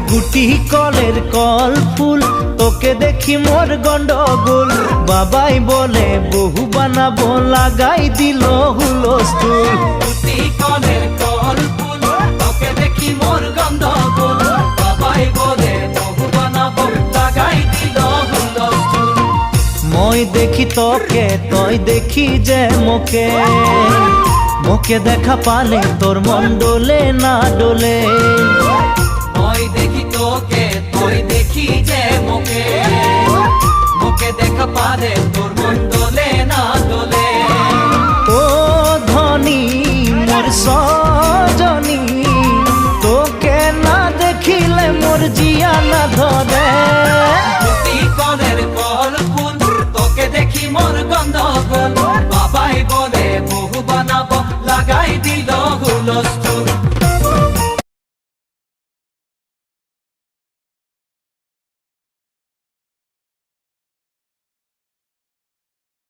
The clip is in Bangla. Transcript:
গুটি কলের কল ফুল, তোকে দেখি মোর গন্ডগোল। বাবাই বলে বহু বানাবো, লাগাই দিল হুলস্থুল। গুটি কলের কল ফুল, তোকে দেখি মোর গন্ডগোল। বাবাই বলে বহু বানাবো, লাগাই দিল হুলস্থুল। মই দেখি তোকে, তই দেখি যে মোকে, মোকে দেখা পালে তোর মন ডোলে না ডোলে। মই দেখি তোকে, তুই দেখি যে মোকে, মোকে দেখা পালে তোর মন দোলে না দোলে। ও ধনী মোর সজনী, তোকে না দেখিলে মোর জিয়া না ধরে। গুটি কলের কল ফুল, তোকে দেখি মোর গন্ডগোল। বাবাই বলে বহু বানাবো, লাগাই দিল হুলস্থুল।